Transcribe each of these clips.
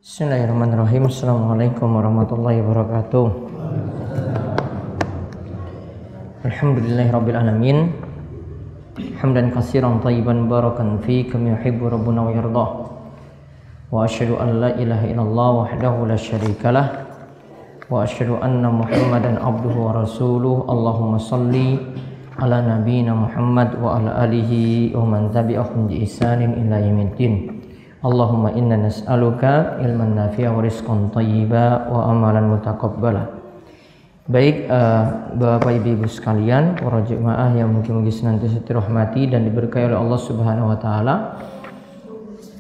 Bismillahirrahmanirrahim. Assalamualaikum warahmatullahi wabarakatuh. Alhamdulillahirabbil alamin. Hamdan katsiran thayyiban barakan fi kama yuhibbu rabbuna wa yardah. Wa asyhadu an la ilaha illallah wahdahu la syarikalah wa asyhadu anna Muhammadan abduhu wa rasuluh. Allahumma shalli ala nabiyyina Muhammad wa ala alihi wa man tabi'ahum bi ihsanin ila yaumiddin. Allahumma inna nas'aluka ilman nafi'a wa rizqan thayyiba wa amalan mutaqabbala. Baik, Bapak Ibu sekalian, para jemaah yang mungkin senantiasa dirahmati dan diberkahi oleh Allah Subhanahu wa taala.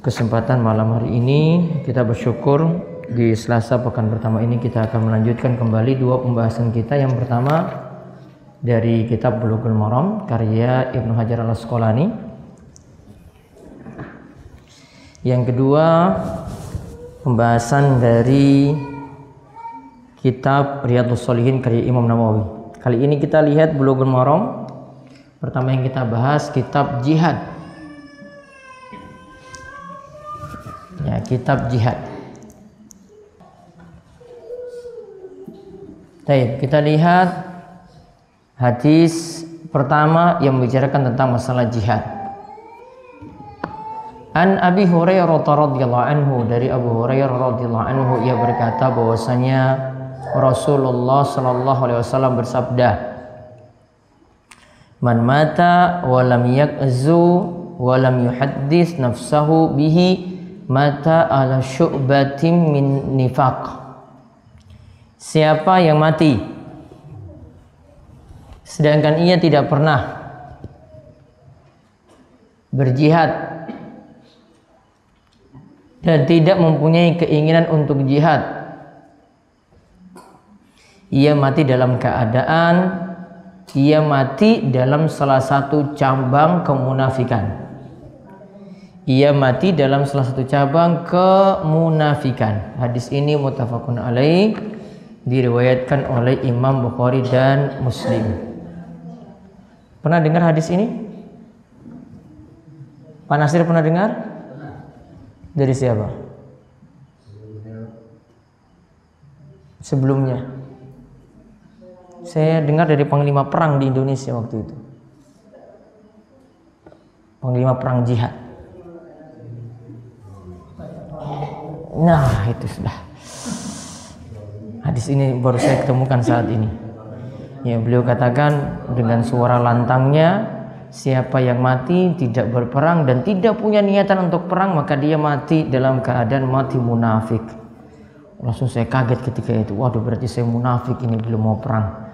Kesempatan malam hari ini kita bersyukur di Selasa pekan pertama ini kita akan melanjutkan kembali dua pembahasan kita. Yang pertama dari kitab Bulughul Maram karya Ibnu Hajar Al-Asqalani. Yang kedua pembahasan dari kitab Riyadhus Shalihin karya Imam Nawawi. Kali ini kita lihat Bulughul Maram. Pertama yang kita bahas kitab jihad. Ya, kitab jihad. Baik, kita lihat hadis pertama yang membicarakan tentang masalah jihad. An Abi Hurairah radhiyallahu anhu, dari Abu Hurairah radhiyallahu anhu, ia berkata bahwasanya Rasulullah sallallahu alaihi wasallam bersabda, "Man mata wa lam yakzu wa lam yuhaddits nafsahu bihi mata ala syu'batin min nifaq." Siapa yang mati sedangkan ia tidak pernah berjihad dan tidak mempunyai keinginan untuk jihad, ia mati dalam keadaan ia mati dalam salah satu cabang kemunafikan. Ia mati dalam salah satu cabang kemunafikan. Hadis ini muttafaqun alaih, diriwayatkan oleh Imam Bukhari dan Muslim. Pernah dengar hadis ini? Pak Nasir pernah dengar? Dari siapa? Sebelumnya saya dengar dari panglima perang di Indonesia waktu itu. Panglima perang jihad. Nah, itu sudah. Hadis ini baru saya ketemukan saat ini. Ya, beliau katakan dengan suara lantangnya, siapa yang mati tidak berperang dan tidak punya niatan untuk perang, maka dia mati dalam keadaan mati munafik. Langsung saya kaget ketika itu. Waduh, berarti saya munafik ini, belum mau perang.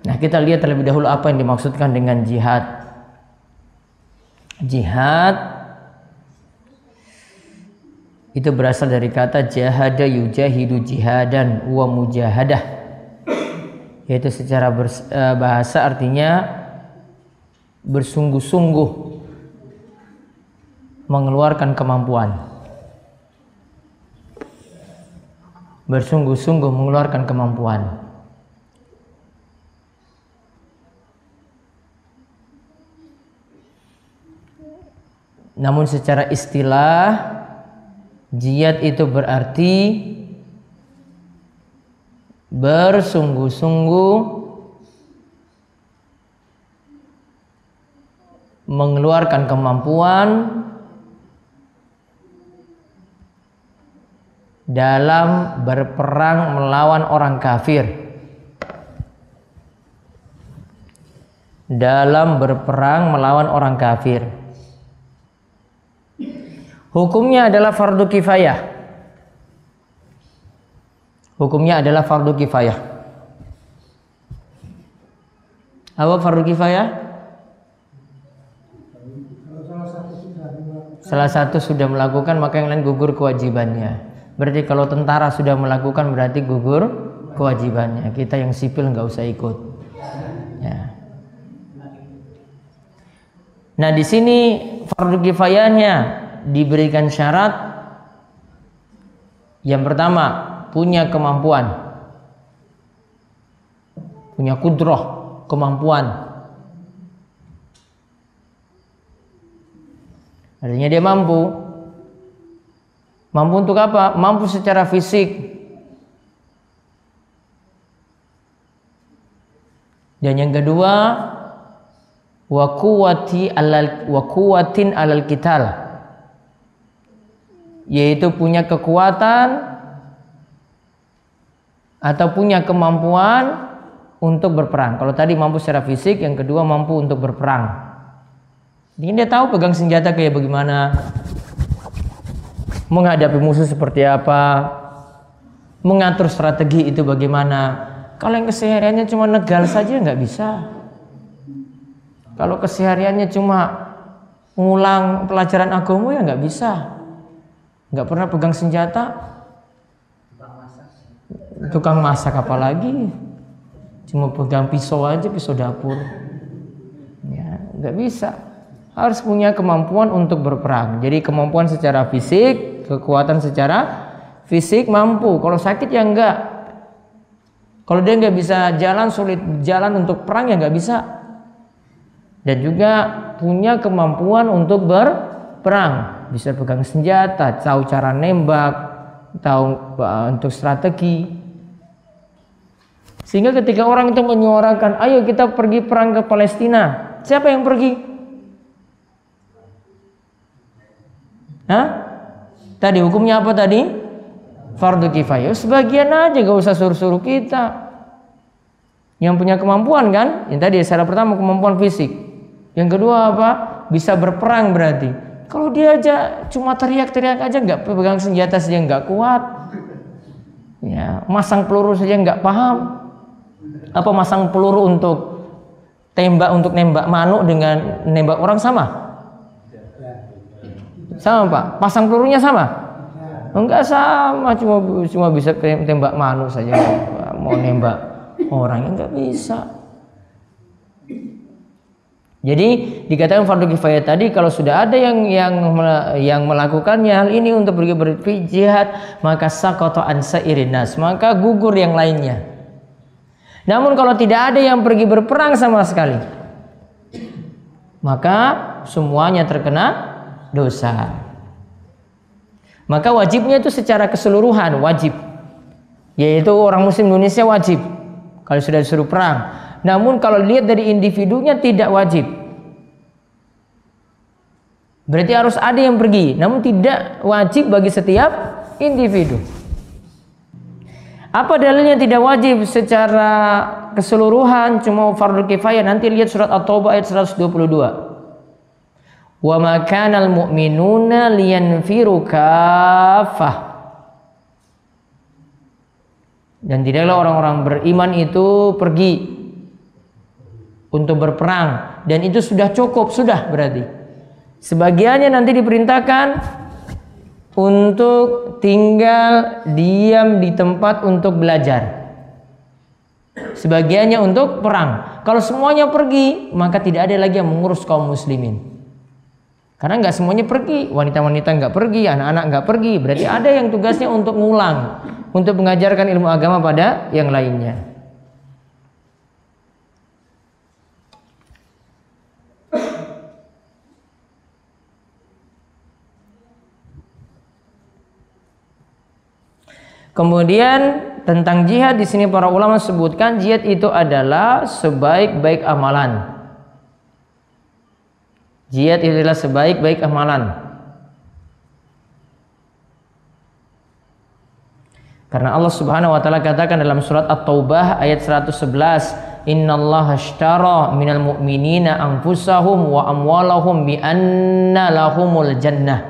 Nah, kita lihat terlebih dahulu apa yang dimaksudkan dengan jihad. Jihad itu berasal dari kata jahada yujahidu jihadan wa mujahadah, yaitu secara bahasa artinya bersungguh-sungguh mengeluarkan kemampuan. Bersungguh-sungguh mengeluarkan kemampuan. Namun secara istilah jihad itu berarti bersungguh-sungguh mengeluarkan kemampuan dalam berperang melawan orang kafir. Dalam berperang melawan orang kafir. Hukumnya adalah fardu kifayah. Hukumnya adalah fardu kifayah. Apa fardu kifayah? Salah satu sudah melakukan, maka yang lain gugur kewajibannya. Berarti kalau tentara sudah melakukan berarti gugur kewajibannya. Kita yang sipil nggak usah ikut. Ya. Nah, di sini fardu kifayahnya diberikan syarat. Yang pertama, punya kemampuan, punya kudrah, kemampuan. Artinya dia mampu. Mampu untuk apa? Mampu secara fisik. Dan yang kedua, wa quwwatin alal qital, yaitu punya kekuatan atau punya kemampuan untuk berperang. Kalau tadi mampu secara fisik, yang kedua mampu untuk berperang. Jadi dia tahu pegang senjata kayak bagaimana, menghadapi musuh seperti apa, mengatur strategi itu bagaimana. Kalau yang kesehariannya cuma negal saja nggak bisa. Kalau kesehariannya cuma ngulang pelajaran agama ya nggak bisa. Nggak pernah pegang senjata. Tukang masak apalagi? Cuma pegang pisau aja, pisau dapur. Ya, nggak bisa. Harus punya kemampuan untuk berperang. Jadi kemampuan secara fisik, kekuatan secara fisik mampu. Kalau sakit ya enggak. Kalau dia nggak bisa jalan, sulit jalan untuk perang ya nggak bisa. Dan juga punya kemampuan untuk berperang, bisa pegang senjata, tahu cara nembak, tahu untuk strategi. Sehingga ketika orang itu menyuarakan, ayo kita pergi perang ke Palestina, siapa yang pergi? Hah? Tadi hukumnya apa tadi? Fardu kifayah. Sebagian aja, gak usah suruh-suruh kita. Yang punya kemampuan kan? Yang tadi syarat pertama kemampuan fisik. Yang kedua apa? Bisa berperang berarti. Kalau dia aja cuma teriak-teriak aja, nggak pegang senjata saja nggak kuat. Ya, masang peluru saja nggak paham. Apa masang peluru untuk nembak manuk dengan nembak orang sama? Sama Pak. Pasang pelurunya sama? Enggak sama, cuma bisa tembak manuk saja, mau nembak orang enggak bisa. Jadi dikatakan fardu kifayah tadi, kalau sudah ada yang melakukannya hal ini untuk pergi berjihad, maka saqata an sa'irin nas, maka gugur yang lainnya. Namun kalau tidak ada yang pergi berperang sama sekali, maka semuanya terkena dosa. Maka wajibnya itu secara keseluruhan wajib, yaitu orang muslim Indonesia wajib kalau sudah disuruh perang. Namun kalau lihat dari individunya tidak wajib. Berarti harus ada yang pergi, namun tidak wajib bagi setiap individu. Apa dalilnya tidak wajib secara keseluruhan, cuma fardu kifayah? Nanti lihat surat At-Taubah ayat 122. Wa ma kanal mu'minuna liyanfiru kaffah. Dan tidaklah orang-orang beriman itu pergi untuk berperang, dan itu sudah cukup, sudah berarti. Sebagiannya nanti diperintahkan untuk tinggal diam di tempat untuk belajar. Sebagiannya untuk perang. Kalau semuanya pergi, maka tidak ada lagi yang mengurus kaum muslimin. Karena nggak semuanya pergi, wanita-wanita nggak pergi, anak-anak nggak pergi. Berarti ada yang tugasnya untuk ngulang, untuk mengajarkan ilmu agama pada yang lainnya. Kemudian tentang jihad di sini para ulama sebutkan jihad itu adalah sebaik-baik amalan. Jihad itu adalah sebaik-baik amalan. Karena Allah Subhanahu wa taala katakan dalam surat At-Taubah ayat 111, "Innallaha ashtara minal mu'minina anfusahum wa amwalahum bi anna lahumul jannah."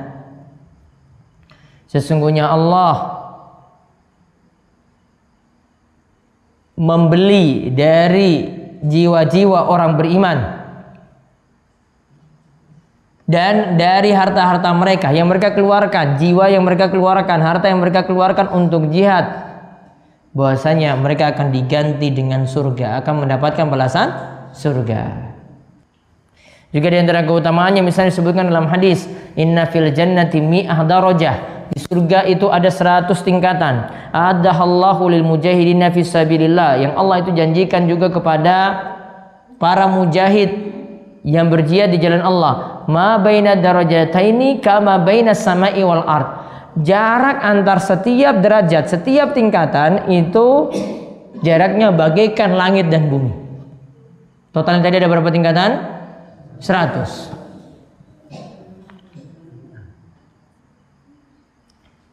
Sesungguhnya Allah membeli dari jiwa-jiwa orang beriman dan dari harta-harta mereka yang mereka keluarkan, jiwa yang mereka keluarkan, harta yang mereka keluarkan untuk jihad, bahwasanya mereka akan diganti dengan surga, akan mendapatkan balasan surga. Juga di antara keutamaannya misalnya disebutkan dalam hadis, inna fil jannati mi'ah darajah. Di surga itu ada 100 tingkatan. A'addahallahu lil mujahidina fisabilillah, yang Allah itu janjikan juga kepada para mujahid yang berjihad di jalan Allah. Ma baina darajataini kama baina samai wal ard. jarak antar setiap derajat, setiap tingkatan itu jaraknya bagaikan langit dan bumi. Totalnya tadi ada berapa tingkatan? 100.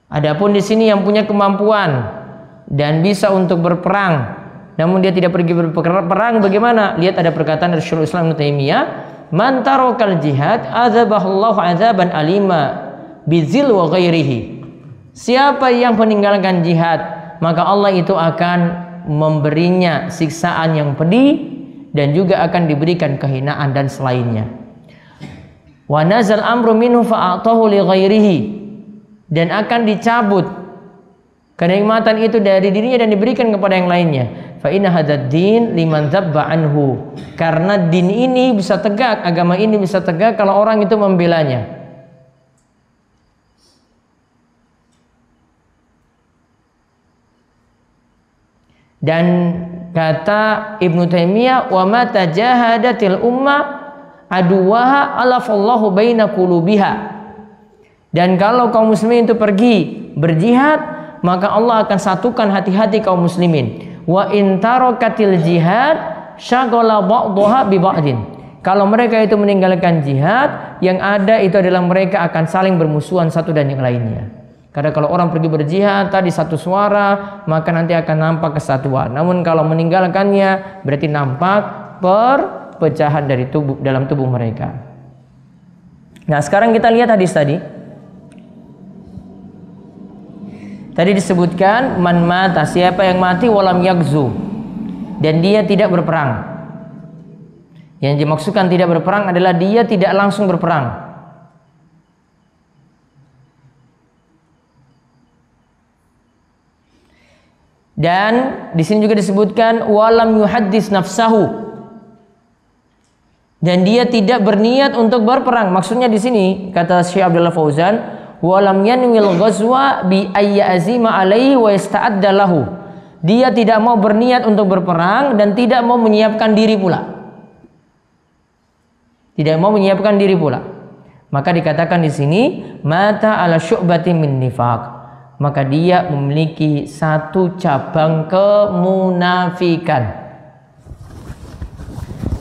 Adapun di sini yang punya kemampuan dan bisa untuk berperang, namun dia tidak pergi berperang, bagaimana? Lihat ada perkataan dari Syekhul Islam Ibnu Taimiyah, "Man tarakal jihad azabahallahu azaban alima bizil wa ghairihi." Siapa yang meninggalkan jihad, maka Allah itu akan memberinya siksaan yang pedih dan juga akan diberikan kehinaan dan selainnya. Wa nazal amru minhu fa'atahu li ghairihi, dan akan dicabut kenikmatan itu dari dirinya dan diberikan kepada yang lainnya. Fa inna hadzal din liman dzabba anhu, karena din ini bisa tegak, agama ini bisa tegak kalau orang itu membelanya. Dan kata Ibnu Taimiyah, wa ma tajahadatil ummah aduwaha alafallahu baina qulubiha. Dan kalau kaum muslimin itu pergi berjihad, maka Allah akan satukan hati-hati kaum muslimin. Wa in tarakatil jihad syaghala ba'daha bi ba'din. Kalau mereka itu meninggalkan jihad, yang ada itu adalah mereka akan saling bermusuhan satu dan yang lainnya. Karena kalau orang pergi berjihad tadi satu suara, maka nanti akan nampak kesatuan. Namun kalau meninggalkannya berarti nampak perpecahan dari dalam tubuh mereka. Nah, sekarang kita lihat hadis tadi. Tadi disebutkan man mata, siapa yang mati walam yakzu, dan dia tidak berperang. Yang dimaksudkan tidak berperang adalah dia tidak langsung berperang. Dan di sini juga disebutkan walam yuhaddis nafsahu, dan dia tidak berniat untuk berperang. Maksudnya di sini kata Syekh Abdullah Fauzan, walam yanwil ghazwa bi ayyazima alaihi wa yasta'adda lahu. Dia tidak mau berniat untuk berperang dan tidak mau menyiapkan diri pula. Tidak mau menyiapkan diri pula. Maka dikatakan di sini mata ala syu'bati min nifaq. Maka dia memiliki satu cabang kemunafikan.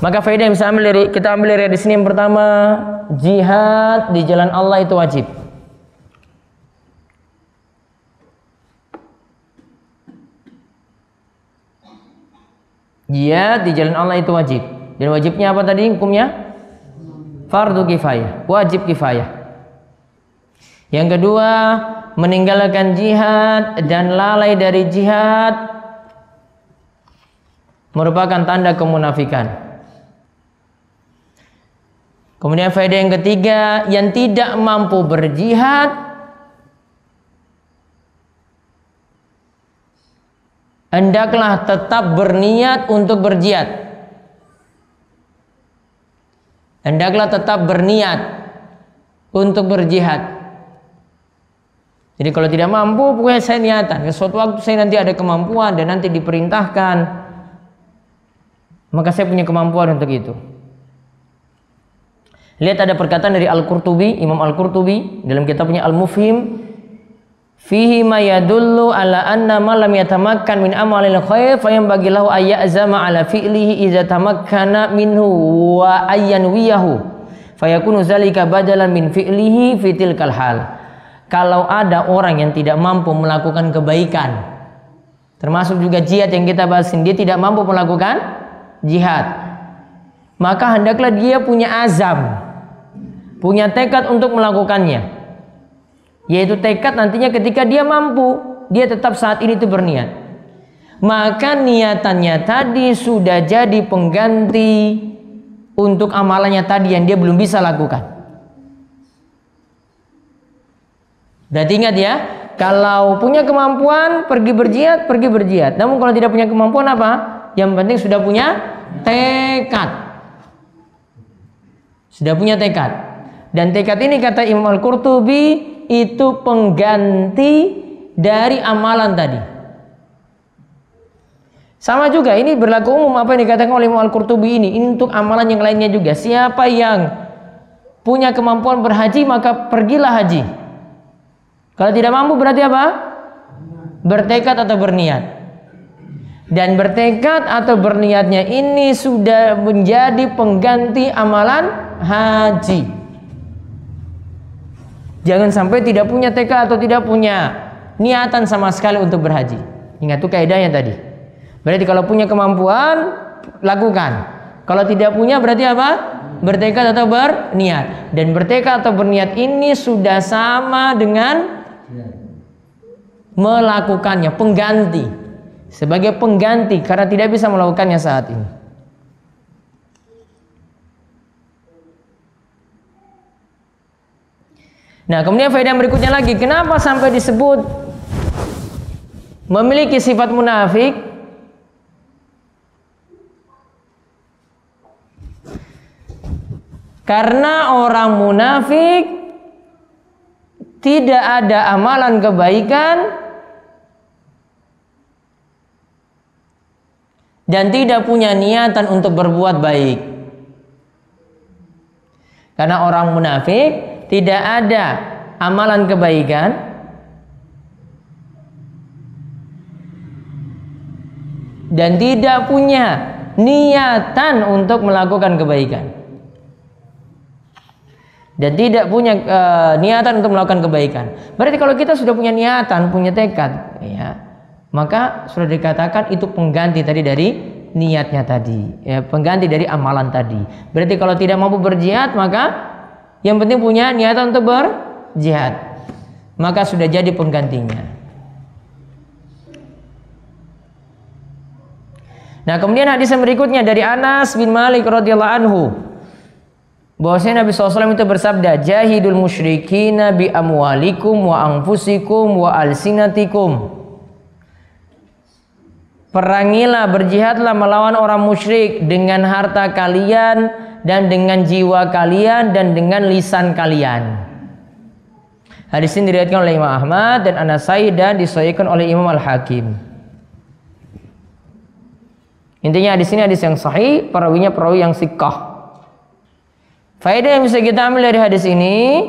Maka faedah yang kita ambil dari sini, yang pertama, jihad di jalan Allah itu wajib. Jihad di jalan Allah itu wajib. Dan wajibnya apa tadi hukumnya? Fardu kifayah, wajib kifayah. Yang kedua, meninggalkan jihad dan lalai dari jihad merupakan tanda kemunafikan. Kemudian faedah yang ketiga, yang tidak mampu berjihad hendaklah tetap berniat untuk berjihad. Hendaklah tetap berniat untuk berjihad. Jadi kalau tidak mampu, pokoknya saya niatan. Suatu waktu saya nanti ada kemampuan dan nanti diperintahkan, maka saya punya kemampuan untuk itu. Lihat ada perkataan dari Al-Qurtubi, Imam Al-Qurtubi dalam kitabnya Al-Mufhim, fihi ma yadullu ala anna ma lam yatamakkan min amalil khair fa yanbaghi lahu ay ya'zama ala fi'lihi idza tamakkana minhu wa ayyanwiyahu fa yakunu zalika badalan min fi'lihi fi tilkal hal. Kalau ada orang yang tidak mampu melakukan kebaikan, termasuk juga jihad yang kita bahas ini, dia tidak mampu melakukan jihad, maka hendaklah dia punya azam, punya tekad untuk melakukannya. Yaitu tekad nantinya ketika dia mampu, dia tetap saat ini itu berniat. Maka niatannya tadi sudah jadi pengganti untuk amalannya tadi yang dia belum bisa lakukan. Berarti ingat ya, kalau punya kemampuan pergi berjihad. Namun kalau tidak punya kemampuan apa? Yang penting sudah punya tekad. Sudah punya tekad. Dan tekad ini kata Imam Al-Qurtubi itu pengganti dari amalan tadi. Sama juga ini berlaku umum apa yang dikatakan oleh Imam Al-Qurtubi ini untuk amalan yang lainnya juga. Siapa yang punya kemampuan berhaji maka pergilah haji. Kalau tidak mampu berarti apa? Bertekad atau berniat. Dan bertekad atau berniatnya ini sudah menjadi pengganti amalan haji. Jangan sampai tidak punya tekad atau tidak punya niatan sama sekali untuk berhaji. Ingat tuh kaidahnya tadi. Berarti kalau punya kemampuan, lakukan. Kalau tidak punya berarti apa? Bertekad atau berniat. Dan bertekad atau berniat ini sudah sama dengan melakukannya, pengganti, sebagai pengganti karena tidak bisa melakukannya saat ini. Nah, kemudian faedah berikutnya lagi, kenapa sampai disebut memiliki sifat munafik? Karena orang munafik tidak ada amalan kebaikan dan tidak punya niatan untuk berbuat baik. Karena orang munafik tidak ada amalan kebaikan dan tidak punya niatan untuk melakukan kebaikan. Dan tidak punya niatan untuk melakukan kebaikan. Berarti kalau kita sudah punya niatan, punya tekad, ya, maka sudah dikatakan itu pengganti tadi dari niatnya tadi, ya, pengganti dari amalan tadi. Berarti kalau tidak mampu berjihad, maka yang penting punya niatan untuk berjihad, maka sudah jadi penggantinya. Nah, kemudian hadis yang berikutnya dari Anas bin Malik radhiyallahu anhu, bahwasanya Nabi SAW itu bersabda, jahidul musyrikina bi amwalikum wa anfusikum wa alsinatikum. Perangilah, berjihadlah melawan orang musyrik dengan harta kalian dan dengan jiwa kalian dan dengan lisan kalian. Hadis ini diriwayatkan oleh Imam Ahmad dan An-Nasai dan disahihkan oleh Imam Al-Hakim. Intinya hadis ini hadis yang sahih, perawinya perawi yang thiqah. Faedah yang bisa kita ambil dari hadis ini,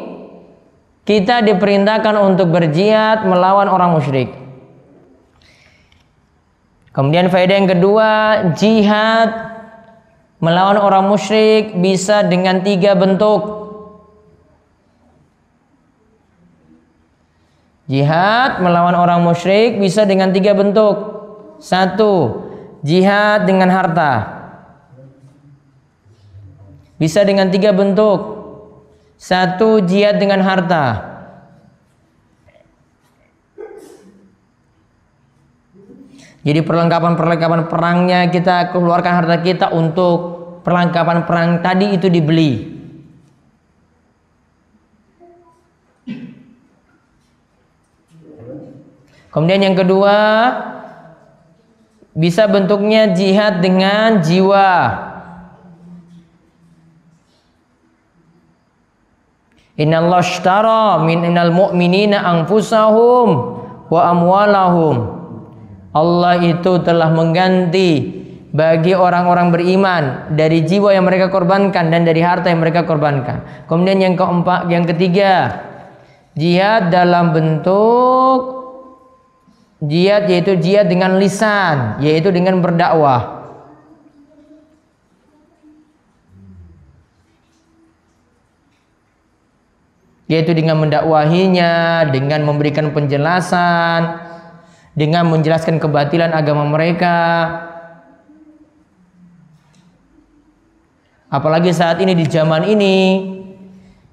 kita diperintahkan untuk berjihad melawan orang musyrik. Kemudian faedah yang kedua, jihad melawan orang musyrik bisa dengan 3 bentuk. Jihad melawan orang musyrik bisa dengan 3 bentuk. 1, jihad dengan harta. Bisa dengan 3 bentuk. 1, jihad dengan harta. Jadi perlengkapan perangnya kita keluarkan harta kita untuk perlengkapan perang tadi itu dibeli. Kemudian yang kedua, bisa bentuknya jihad dengan jiwa. Innallaha ashtara minal mu'minina anfusahum wa amwalahum. Allah itu telah mengganti bagi orang-orang beriman dari jiwa yang mereka korbankan dan dari harta yang mereka korbankan. Kemudian yang keempat, yang ketiga, jihad dalam bentuk jihad, yaitu jihad dengan lisan, yaitu dengan berdakwah. Yaitu dengan mendakwahinya, dengan memberikan penjelasan, dengan menjelaskan kebatilan agama mereka. Apalagi saat ini di zaman ini,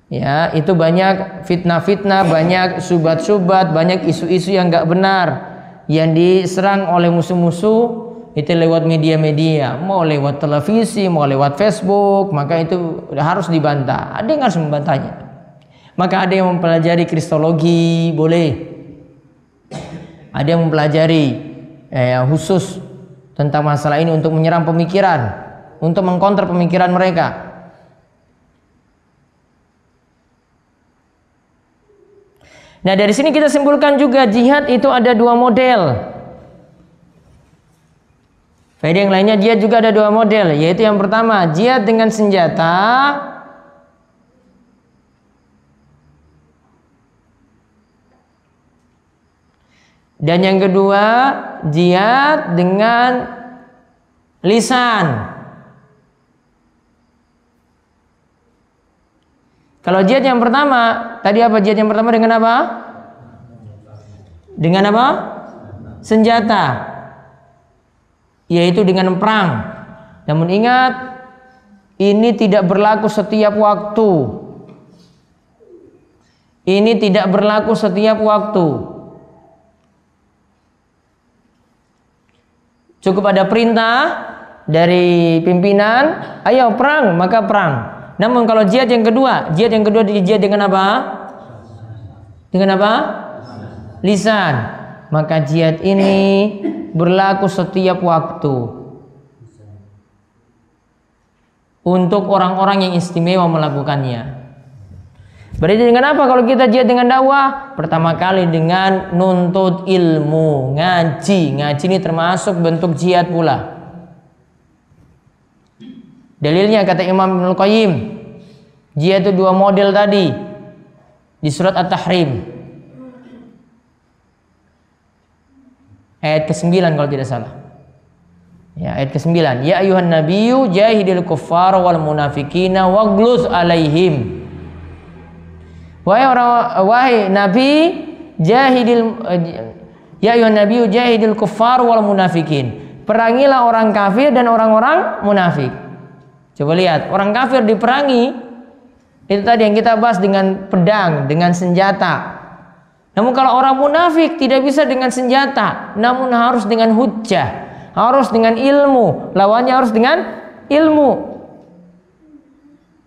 ya, itu banyak fitnah-fitnah, banyak subat-subat, banyak isu-isu yang enggak benar yang diserang oleh musuh-musuh itu lewat media-media, mau lewat televisi, mau lewat Facebook, maka itu harus dibantah. Ada yang harus membantahnya. Maka ada yang mempelajari kristologi, boleh. Ada yang mempelajari khusus tentang masalah ini untuk menyerang pemikiran, untuk mengkonter pemikiran mereka. Nah, dari sini kita simpulkan juga jihad itu ada 2 model. Faedah yang lainnya, jihad juga ada 2 model, yaitu yang pertama jihad dengan senjata. Dan yang kedua, jihad dengan lisan. Kalau jihad yang pertama, tadi apa jihad yang pertama dengan apa? Dengan apa? Senjata. Yaitu dengan perang. Namun ingat, ini tidak berlaku setiap waktu. Ini tidak berlaku setiap waktu. Cukup ada perintah dari pimpinan, ayo perang, maka perang. Namun kalau jihad yang kedua jihad dengan apa? Dengan apa? Lisan. Maka jihad ini berlaku setiap waktu untuk orang-orang yang istimewa melakukannya. Berarti dengan apa kalau kita jihad dengan dakwah? Pertama kali dengan nuntut ilmu, ngaji. Ngaji ini termasuk bentuk jihad pula. Dalilnya kata Imam Ibnul Qayyim, jihad itu dua model tadi di surat At-Tahrim ayat ke-9 kalau tidak salah. Ya, ayat ke-9. Ya ayuhan nabiyyu jahidil kuffara wal munafiqina waghluz alaihim. Wahai Nabi, ya ayuhan nabiyyu jahidil kuffar wal munafikin. Perangilah orang kafir dan orang-orang munafik. Coba lihat, orang kafir diperangi itu tadi yang kita bahas dengan pedang, dengan senjata. Namun kalau orang munafik tidak bisa dengan senjata, namun harus dengan hujjah, harus dengan ilmu, lawannya harus dengan ilmu.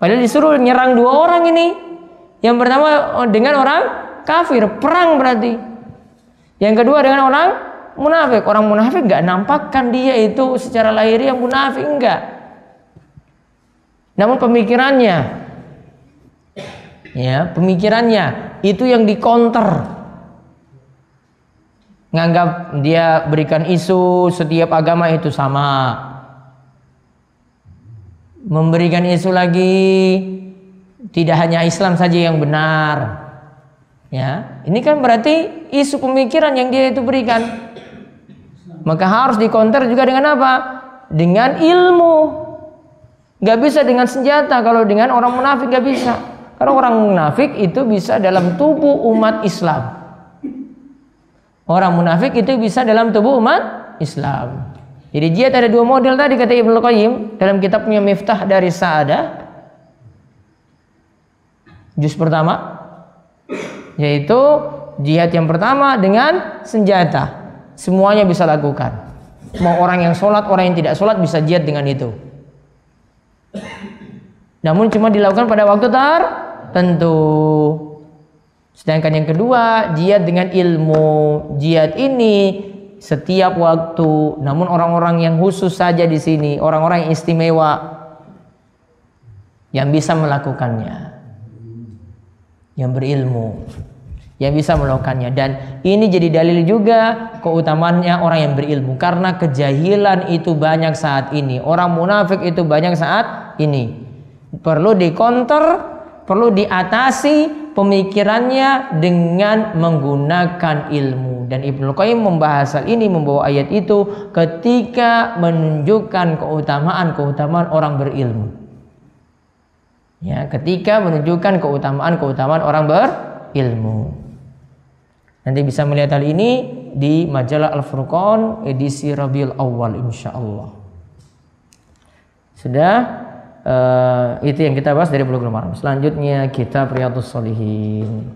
Padahal disuruh nyerang dua orang ini. Yang pertama dengan orang kafir, perang berarti. Yang kedua dengan orang munafik. Orang munafik nggak nampakkan dia itu secara lahiriah munafik, enggak. Namun pemikirannya, ya pemikirannya itu yang dikonter. Nganggap dia berikan isu setiap agama itu sama. Memberikan isu lagi, tidak hanya Islam saja yang benar. Ya, ini kan berarti isu pemikiran yang dia itu berikan. Maka harus dikonter juga dengan apa? Dengan ilmu. Gak bisa dengan senjata. Kalau dengan orang munafik gak bisa. Karena orang munafik itu bisa dalam tubuh umat Islam. Orang munafik itu bisa dalam tubuh umat Islam. Jadi jihad ada dua model tadi kata Ibnul Qayyim dalam kitabnya Miftah dari Sa'adah. Juz pertama, yaitu jihad yang pertama dengan senjata. Semuanya bisa lakukan. Mau orang yang sholat, orang yang tidak sholat bisa jihad dengan itu. Namun cuma dilakukan pada waktu tertentu. Sedangkan yang kedua, jihad dengan ilmu. Jihad ini setiap waktu. Namun orang-orang yang khusus saja di sini, orang-orang yang istimewa yang bisa melakukannya, yang berilmu, yang bisa melakukannya. Dan ini jadi dalil juga keutamaannya orang yang berilmu. Karena kejahilan itu banyak saat ini. Orang munafik itu banyak saat ini. Perlu dikonter, perlu diatasi pemikirannya dengan menggunakan ilmu. Dan Ibnu Qayyim membahas hal ini, membawa ayat itu ketika menunjukkan keutamaan orang berilmu. Ya, ketika menunjukkan keutamaan orang berilmu. Nanti bisa melihat hal ini di majalah Al-Furqan edisi Rabiul Awal insyaallah. Sudah, itu yang kita bahas dari Bulughul Maram. Selanjutnya kitab Riyadhus Shalihin.